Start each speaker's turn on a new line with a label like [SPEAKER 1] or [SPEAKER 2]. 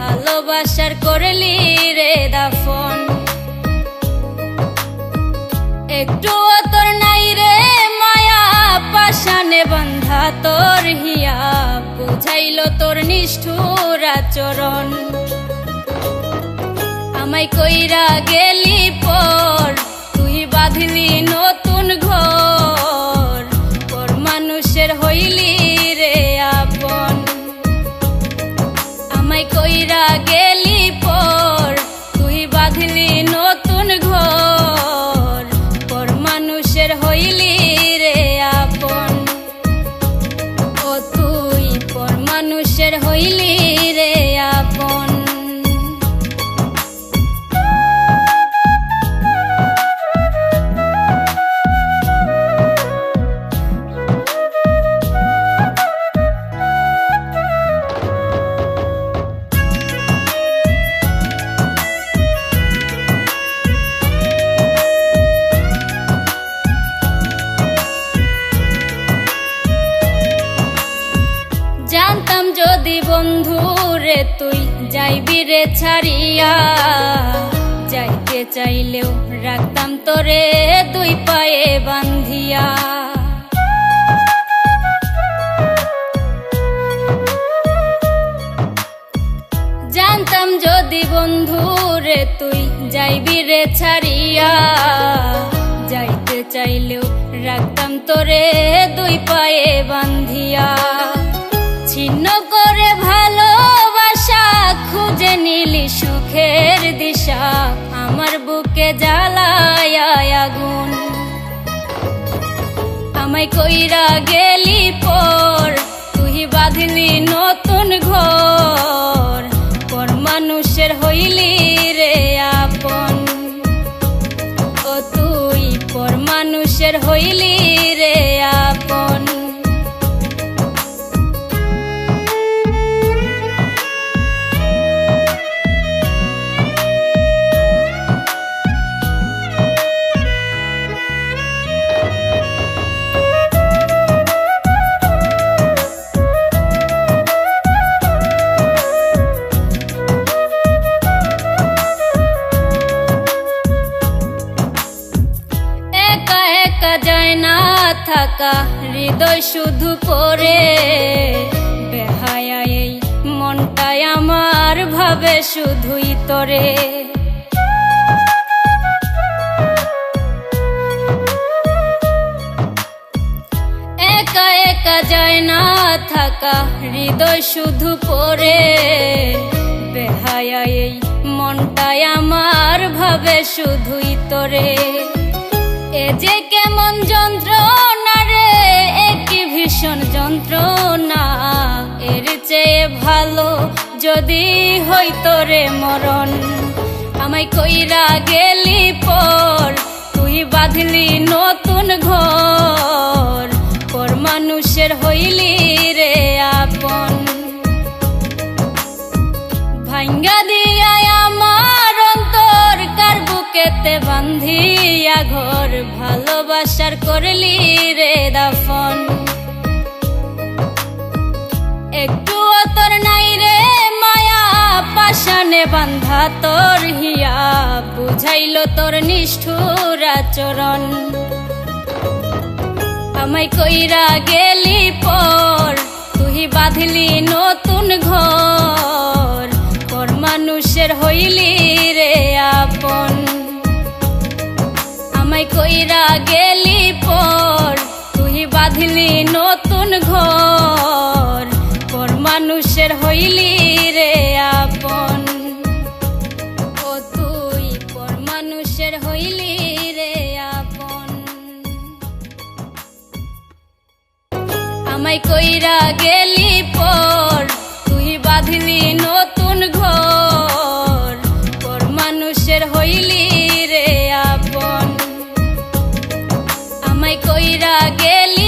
[SPEAKER 1] ভালোবাসার করলি রে দাফন। একটুও তোর নাই রে মায়া, পাশানে বান্ধা তোর হিয়া, বুঝাইলো তোর নিষ্ঠুর আচরণ। আমায় কইরা গেলি পর, তুই বাঁধলি নতুন ঘর, পর মানুষের হইলি রে আপন। আমায় কইরা গেলি পর, তুই বাঁধলি নতুন ঘর, পর মানুষের হইলি রে আপন। ও তুই পর মানুষের হইলি রে আপন। জানতাম যদি বন্ধু রে তুই যাইবি রে ছাড়িয়া, যাইতে চাইলেও রাখতাম তোরে দুই পায়ে বান্ধিয়া। জানতাম যদি বন্ধু রে তুই যাইবি রে ছাড়িয়া, যাইতে চাইলেও রাখতাম তোরে দুই পায়ে বান্ধিয়া। ছিন্ন করে ভালোবাসা খুঁজে নিলি সুখের দিশা, আমার বুকে জ্বালায় আগুন। আমায় কইরা গেলি পর, তুই বাঁধলি নতুন ঘর, পর মানুষের হইলি রে আপন। ও তুই পর মানুষের হইলি রে আপন। যায় না থাকা হৃদয় শুধু পড়ে, বেহায়া এই মনটাই আমার ভাবে শুধুই তোরে। একা একা যায় না থাকা হৃদয় শুধু পড়ে, বেহায়া এই মনটাই আমার ভাবে শুধুই তোরে। এ যে কেমন যন্ত্রণা রে, একই ভীষণ যন্ত্রণা, এর চেয়ে ভালো যদি হইতো রে মরণ। আমায় কইরা গেলি পর, তুই বাঁধলি নতুন ঘর, পর মানুষের হইলি রে আপন। ভাঙ্গা দিয়া আমার অন্তর কার বুকেতে বান্ধিয়া ঘর, ভালোবাসার করলি রে দাফন। একটুও তোর নাই রে মায়া, পাশানে বান্ধা তোর হিয়া, বুঝাইলো তোর নিষ্ঠুর আচরণ। আমায় কইরা গেলি পর, তুই বাঁধলি নতুন ঘর, পর মানুষের হইলি রে আপন। আমায় কইরা গেলি পর, তুই বাঁধলি নতুন ঘর, পর মানুষের হইলি রে আপন। ও তুই পর মানুষের হইলি রে আপন। আমায় কইরা গেলি পর, তুই বাঁধলি নতুন ঘর, পর মানুষের হইলি রে আপন। আমায় কইরা গেলি